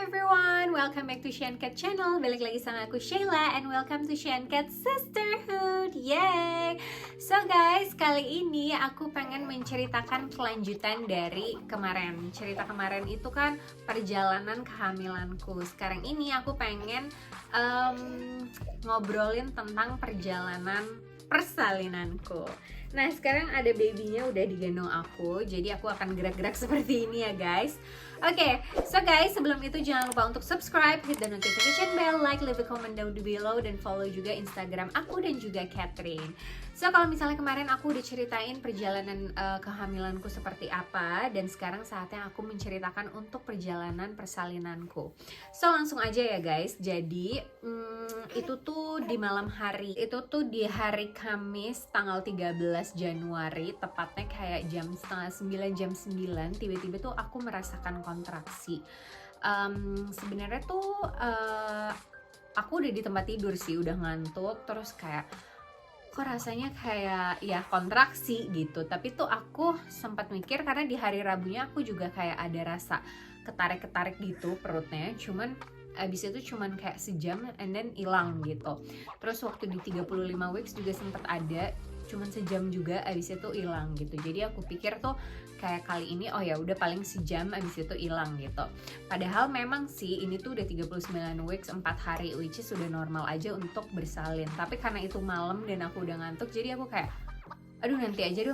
everyone, welcome back to Shean Cat Channel. Balik lagi sama aku Sheila and welcome to Shean Cat Sisterhood. Yay! So guys, kali ini aku pengen menceritakan kelanjutan dari kemarin. Cerita kemarin itu kan perjalanan kehamilanku. Sekarang ini aku pengen ngobrolin tentang perjalanan persalinanku. Nah, sekarang ada babynya udah digendong aku, jadi aku akan gerak-gerak seperti ini ya guys. Oke, so guys, sebelum itu jangan lupa untuk subscribe, hit the notification bell, like, leave a comment down below, dan follow juga Instagram aku dan juga Catherine. So, kalau misalnya kemarin aku udah ceritain perjalanan kehamilanku seperti apa, dan sekarang saatnya aku menceritakan untuk perjalanan persalinanku. So, langsung aja ya guys. Jadi, itu tuh di malam hari, itu tuh di hari Kamis tanggal 13 Januari, tepatnya kayak jam setengah 9, jam 9, tiba-tiba tuh aku merasakan kontraksi. Sebenarnya tuh aku udah di tempat tidur sih, udah ngantuk, terus kayak kok rasanya kayak ya kontraksi gitu. Tapi tuh aku sempat mikir karena di hari Rabunya aku juga kayak ada rasa ketarik-ketarik gitu perutnya, cuman abis itu cuman kayak sejam and then hilang gitu. Terus waktu di 35 weeks juga sempat ada, cuman sejam juga abis itu hilang gitu. Jadi aku pikir tuh kayak kali ini oh ya udah paling sejam abis itu hilang gitu. Padahal memang sih ini tuh udah 39 weeks 4 hari, which is sudah normal aja untuk bersalin. Tapi karena itu malam dan aku udah ngantuk, jadi aku kayak aduh nanti aja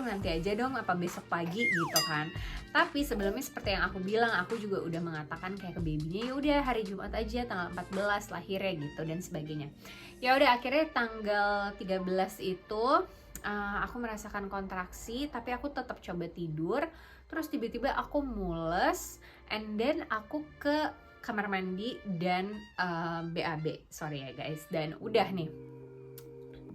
dong apa besok pagi gitu kan. Tapi sebelumnya seperti yang aku bilang, aku juga udah mengatakan kayak ke babynya ya udah hari Jumat aja tanggal 14 lahirnya gitu dan sebagainya. Ya udah akhirnya tanggal 13 itu aku merasakan kontraksi, tapi aku tetap coba tidur. Terus tiba-tiba aku mules and then aku ke kamar mandi dan BAB, sorry ya guys. Dan udah nih,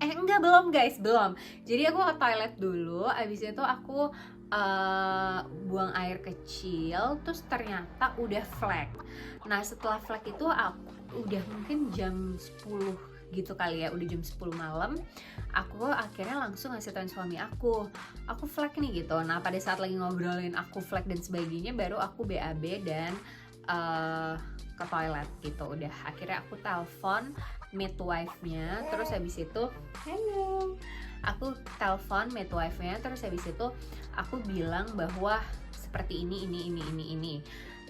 enggak, belum guys, belum. Jadi aku ke toilet dulu, abis itu aku buang air kecil, terus ternyata udah flek. Nah setelah flek itu aku udah mungkin jam 10 gitu kali ya, udah jam 10 malam. Aku akhirnya langsung ngasih tau suami aku flek nih gitu. Nah pada saat lagi ngobrolin aku flek dan sebagainya, baru aku BAB dan ke toilet gitu. Udah akhirnya aku telepon midwife-nya, terus habis itu hello, aku telepon midwife-nya, terus habis itu aku bilang bahwa seperti ini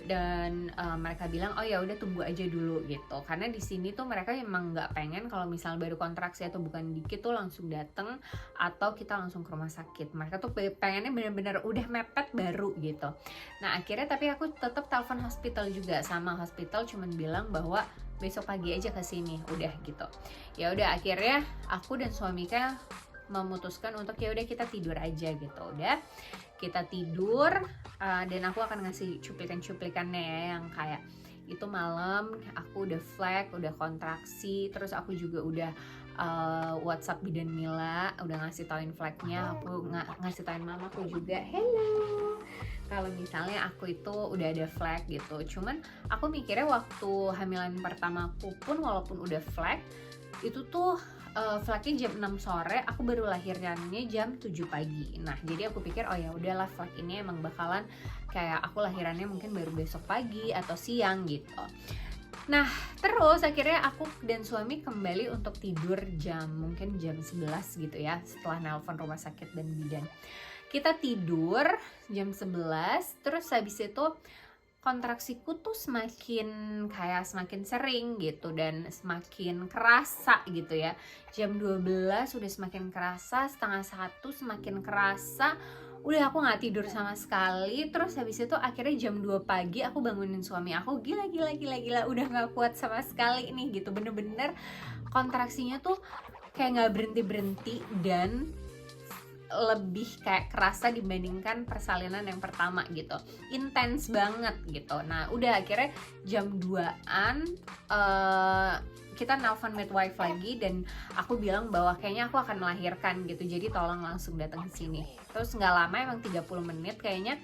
dan mereka bilang oh ya udah tunggu aja dulu gitu, karena di sini tuh mereka emang nggak pengen kalau misal baru kontraksi atau bukan dikit tuh langsung dateng atau kita langsung ke rumah sakit. Mereka tuh pengennya bener-bener udah mepet baru gitu. Nah akhirnya tapi aku tetap telepon hospital juga, sama hospital cuman bilang bahwa besok pagi aja ke sini udah gitu. Ya udah akhirnya aku dan suaminya memutuskan untuk ya udah kita tidur aja gitu. Udah kita tidur dan aku akan ngasih cuplikan-cuplikannya ya, yang kayak itu malam aku udah flek, udah kontraksi, terus aku juga udah WhatsApp Bidan Mila, udah ngasih tauin fleknya, aku ngasih tauin mamaku juga, hello, kalau misalnya aku itu udah ada flek gitu. Cuman aku mikirnya waktu hamilan pertamaku pun walaupun udah flek, itu tuh fleknya jam 6 sore, aku baru lahirannya jam 7 pagi. Nah jadi aku pikir oh ya udahlah flek ini emang bakalan kayak aku lahirannya mungkin baru besok pagi atau siang gitu. Nah terus akhirnya aku dan suami kembali untuk tidur mungkin jam 11 gitu ya, setelah nelpon rumah sakit dan bidan. Kita tidur jam 11, terus habis itu kontraksiku tuh semakin sering gitu dan semakin kerasa gitu ya. Jam 12 udah semakin kerasa, setengah 1 semakin kerasa. Udah aku gak tidur sama sekali. Terus habis itu akhirnya jam 2 pagi aku bangunin suami aku, gila udah gak kuat sama sekali nih gitu. Bener-bener kontraksinya tuh kayak gak berhenti-berhenti dan lebih kayak kerasa dibandingkan persalinan yang pertama gitu, intens banget gitu. Nah udah akhirnya jam 2-an kita nelpon midwife lagi dan aku bilang bahwa kayaknya aku akan melahirkan gitu, jadi tolong langsung datang ke sini. Terus nggak lama, emang 30 menit kayaknya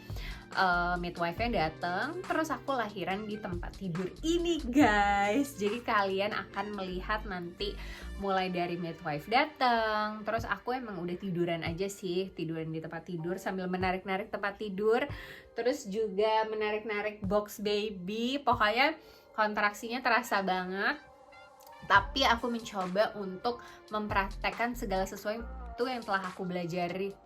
midwife-nya datang, terus aku lahiran di tempat tidur ini guys. Jadi kalian akan melihat nanti mulai dari midwife datang, terus aku emang udah tiduran aja sih, tiduran di tempat tidur sambil menarik-narik tempat tidur, terus juga menarik-narik box baby. Pokoknya kontraksinya terasa banget, tapi aku mencoba untuk mempraktekkan segala sesuatu yang telah aku pelajari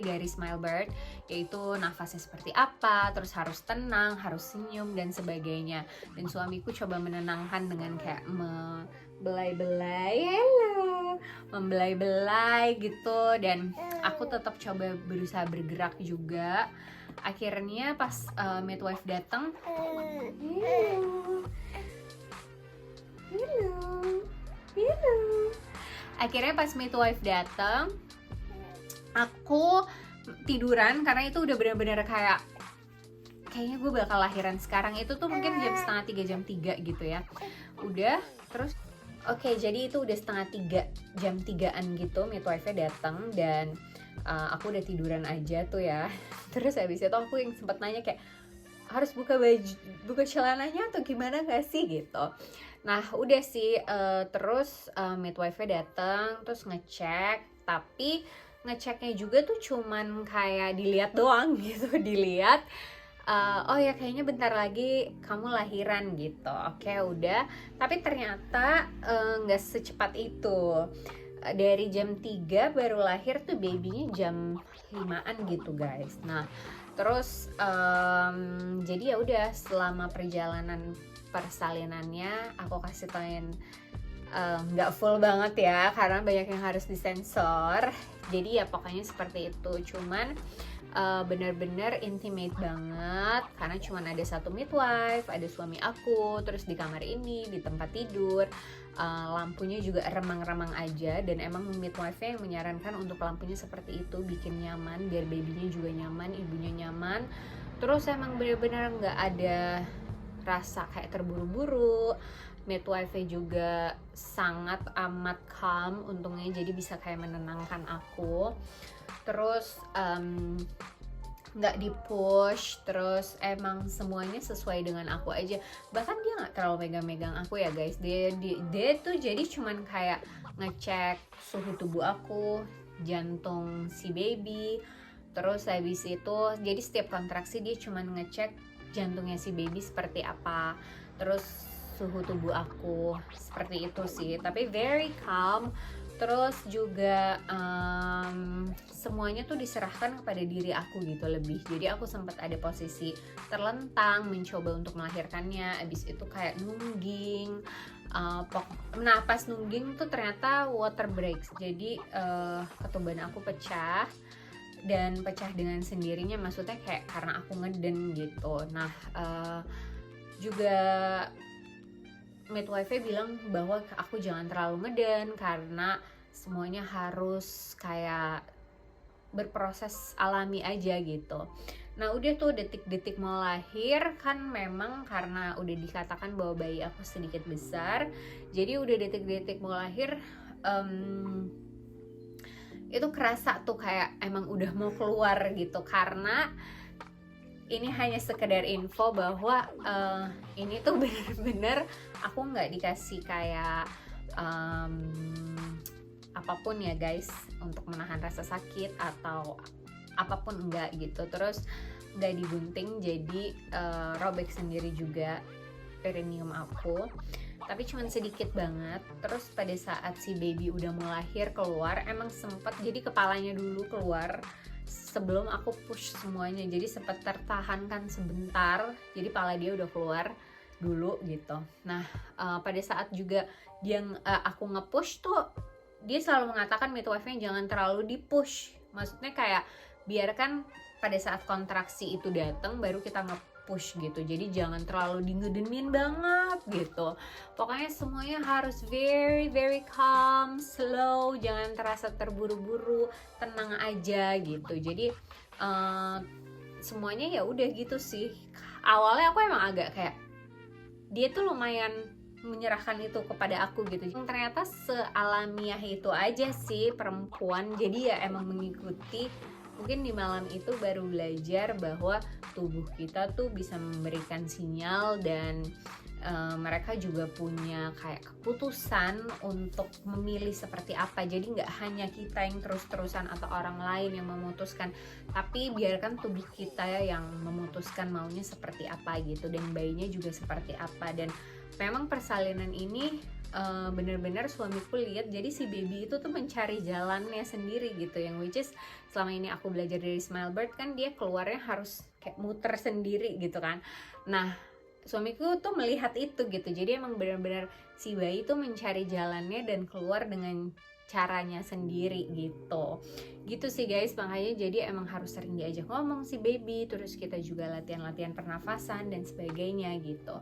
dari Smilebird, yaitu nafasnya seperti apa, terus harus tenang, harus senyum dan sebagainya. Dan suamiku coba menenangkan dengan kayak membelai-belai gitu, dan aku tetap coba berusaha bergerak juga. Akhirnya pas midwife datang, akhirnya pas midwife datang, aku tiduran karena itu udah bener-bener kayaknya gue bakal lahiran sekarang. Itu tuh mungkin jam setengah 3, jam 3 gitu ya. Udah, terus oke, jadi itu udah setengah 3, jam 3-an gitu midwife-nya datang, dan aku udah tiduran aja tuh ya. Terus habis itu aku yang sempet nanya kayak, harus buka baju, buka celananya atau gimana gak sih gitu. Nah udah sih, terus midwife-nya datang, terus ngecek, tapi ngeceknya juga tuh cuman kayak dilihat doang gitu, dilihat oh ya kayaknya bentar lagi kamu lahiran gitu. Oke udah, tapi ternyata nggak secepat itu. Dari jam 3 baru lahir tuh babynya jam 5-an gitu guys. Nah terus jadi ya udah, selama perjalanan persalinannya aku kasih tauin nggak full banget ya karena banyak yang harus disensor. Jadi ya pokoknya seperti itu, cuman bener-bener intimate banget karena cuman ada satu midwife, ada suami aku, terus di kamar ini, di tempat tidur, lampunya juga remang-remang aja, dan emang midwife-nya yang menyarankan untuk lampunya seperti itu, bikin nyaman biar babynya juga nyaman, ibunya nyaman. Terus emang bener-bener nggak ada rasa kayak terburu-buru. Midwife-nya juga sangat amat calm untungnya, jadi bisa kayak menenangkan aku. Terus nggak di-push, terus emang semuanya sesuai dengan aku aja. Bahkan dia nggak terlalu megang-megang aku ya guys. Dia tuh jadi cuman kayak ngecek suhu tubuh aku, jantung si baby. Terus habis itu, jadi setiap kontraksi dia cuman ngecek jantungnya si baby seperti apa, terus suhu tubuh aku, seperti itu sih. Tapi very calm. Terus juga semuanya tuh diserahkan kepada diri aku gitu lebih. Jadi aku sempat ada posisi terlentang mencoba untuk melahirkannya. Abis itu kayak nungging. Nah pas nungging tuh ternyata water breaks. Jadi ketuban aku pecah. Dan pecah dengan sendirinya, maksudnya kayak karena aku ngeden gitu. Nah juga midwife-nya bilang bahwa aku jangan terlalu ngeden karena semuanya harus kayak berproses alami aja gitu. Nah udah tuh detik-detik mau lahir kan, memang karena udah dikatakan bahwa bayi aku sedikit besar, jadi udah detik-detik mau lahir itu kerasa tuh kayak emang udah mau keluar gitu. Karena ini hanya sekedar info bahwa ini tuh bener-bener aku nggak dikasih kayak apapun ya guys untuk menahan rasa sakit atau apapun, enggak gitu. Terus nggak digunting, jadi robek sendiri juga perineum aku, tapi cuman sedikit banget. Terus pada saat si baby udah mau lahir keluar, emang sempet jadi kepalanya dulu keluar sebelum aku push semuanya, jadi sempat tertahankan sebentar, jadi pala dia udah keluar dulu gitu. Nah pada saat juga dia aku nge-push tuh, dia selalu mengatakan midwife-nya jangan terlalu di-push, maksudnya kayak biarkan pada saat kontraksi itu datang baru kita nge-push gitu, jadi jangan terlalu dingedenin banget gitu. Pokoknya semuanya harus very very calm, slow, jangan terasa terburu-buru, tenang aja gitu. Jadi semuanya ya udah gitu sih. Awalnya aku emang agak kayak, dia tuh lumayan menyerahkan itu kepada aku gitu. Ternyata sealamiah itu aja sih perempuan, jadi ya emang mengikuti. Mungkin di malam itu baru belajar bahwa tubuh kita tuh bisa memberikan sinyal dan mereka juga punya kayak keputusan untuk memilih seperti apa. Jadi nggak hanya kita yang terus-terusan atau orang lain yang memutuskan, tapi biarkan tubuh kita yang memutuskan maunya seperti apa gitu, dan bayinya juga seperti apa. Dan memang persalinan ini bener-bener suamiku lihat, jadi si baby itu tuh mencari jalannya sendiri gitu, yang which is selama ini aku belajar dari Smilebird kan dia keluarnya harus kayak muter sendiri gitu kan. Nah suamiku tuh melihat itu gitu, jadi emang benar-benar si bayi tuh mencari jalannya dan keluar dengan caranya sendiri gitu sih guys. Makanya jadi emang harus sering diajak ngomong si baby, terus kita juga latihan-latihan pernafasan dan sebagainya gitu.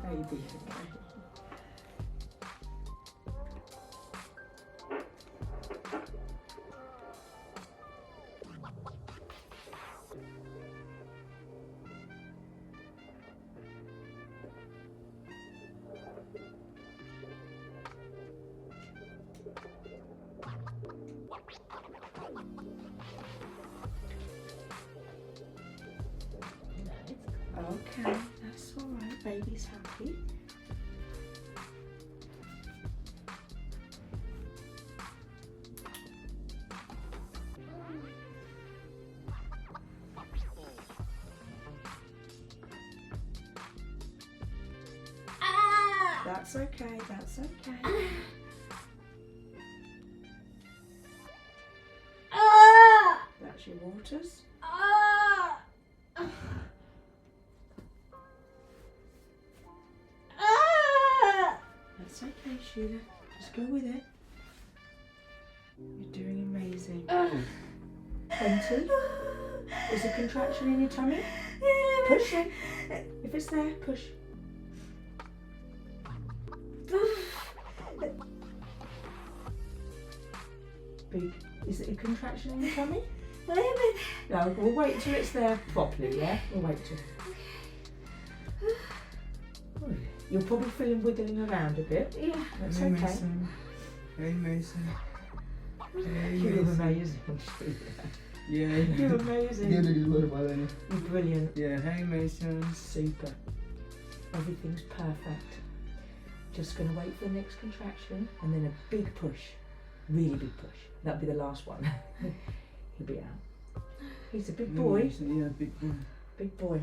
Baby. Okay, that's all right. Baby's happy. That's okay, that's okay. That's your waters. That's okay, Sheila. Just go with it. You're doing amazing. 20. Is a contraction in your tummy? Push it. If it's there, push. big. Is it a contraction in your tummy? A little bit. No, we'll wait till it's there properly, yeah? We'll wait till. Oh, you're probably feeling wiggling around a bit. Yeah. That's Hey, okay. Mason. Hey, Mason. Hey, You're Mason. amazing. Yeah. You're amazing. Dia ada di luar kepalanya. You're brilliant. Yeah, hey, Mason. Super. Everything's perfect. Just gonna wait for the next contraction and then a big push. Really big push. That'll be the last one. He'll be out. He's a big boy. Yeah, big boy. Big boy.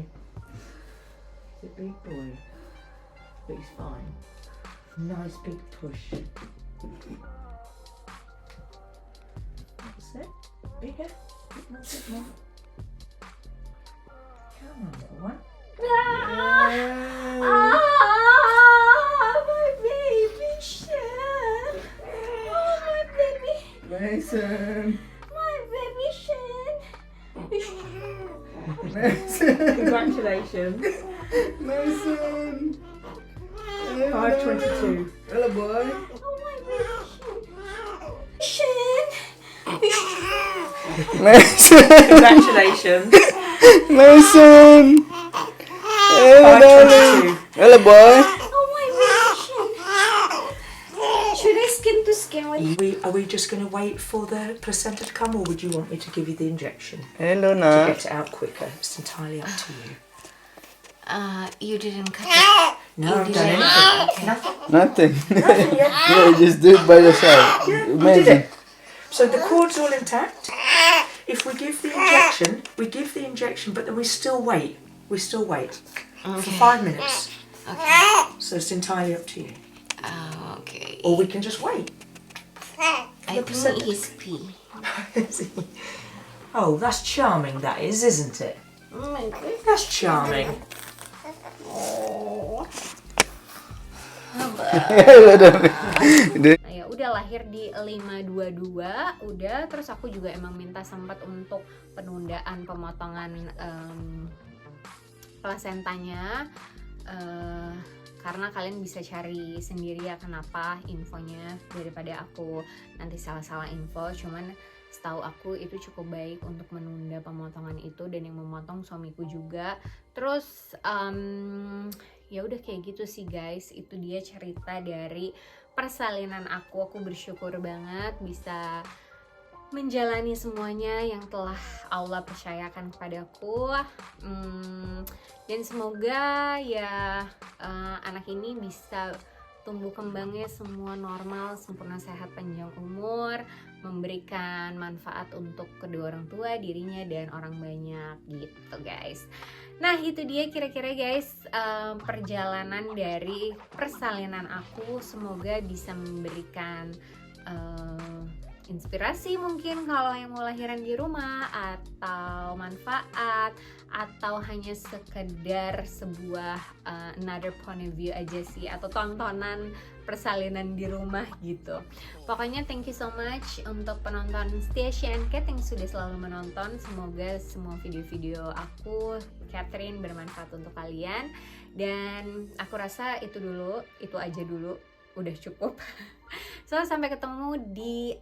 He's a big boy. But he's fine. Nice big push. That's it. Bigger. Bit more, bit more. Come on, little one. Ah, my baby Shen. Oh, my baby. Mason. My baby Shen. Mason. Congratulations. Mason. Hey, 5:22. Hello, boy. Oh, my baby Shen. Mason. Congratulations. Mason. Hello, darling. 5:22. Hello, boy. Oh, my baby Shen. Should I skin to skin with Are we just going to wait for the placenta to come, or would you want me to give you the injection Hello, to nak. get it out quicker? It's entirely up to you. You didn't cut it. No, You I've did done it. anything. Nothing. Nothing yet. Yeah, just do it by yourself. You did Amazing. it. So the cord's all intact. If we give the injection, but then we still wait. We still wait for 5 minutes. Okay. So it's entirely up to you. Okay. Or we can just wait. I think he's pee. Oh, that's charming, that is, isn't it? Oh my god. That's charming. Oh. Hello, darling. Nah, ya udah lahir di 5:22 udah, terus aku juga emang minta sempat untuk penundaan pemotongan plasentanya, karena kalian bisa cari sendiri ya kenapa infonya, daripada aku nanti salah-salah info. Cuman setahu aku itu cukup baik untuk menunda pemotongan itu, dan yang memotong suamiku juga. Terus ya udah kayak gitu sih guys, itu dia cerita dari persalinan aku. Aku bersyukur banget bisa menjalani semuanya yang telah Allah percayakan kepadaku, dan semoga ya anak ini bisa tumbuh kembangnya semua normal, sempurna, sehat, panjang umur, memberikan manfaat untuk kedua orang tua, dirinya, dan orang banyak gitu guys. Nah itu dia kira-kira guys perjalanan dari persalinan aku. Semoga bisa memberikan inspirasi mungkin kalau yang mau lahiran di rumah, atau manfaat, atau hanya sekedar sebuah another point of view aja sih, atau tontonan persalinan di rumah gitu. Pokoknya thank you so much untuk penonton setia Shencat yang sudah selalu menonton. Semoga semua video-video aku, Catherine, bermanfaat untuk kalian. Dan aku rasa itu aja dulu, udah cukup. So sampai ketemu di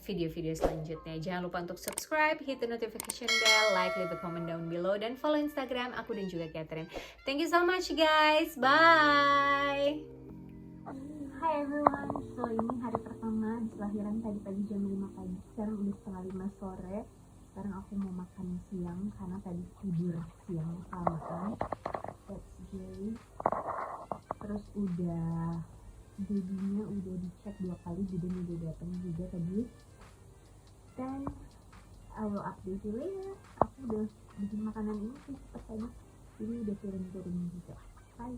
video-video selanjutnya. Jangan lupa untuk subscribe, hit the notification bell, like, leave a comment down below, dan follow Instagram aku dan juga Catherine. Thank you so much guys, bye. Hi everyone, so ini hari pertama habis lahiran tadi pagi jam 5 pagi. Sekarang udah setengah 5 sore. Sekarang aku mau makan siang karena tadi tidur siang kelamaan. That's Jay. Terus udah babynya udah dicek 2 kali, bidan udah datang juga tadi. Dan I will update you later. Aku udah bikin makanan ini sih cepet tadi, jadi udah turun juga. Bye.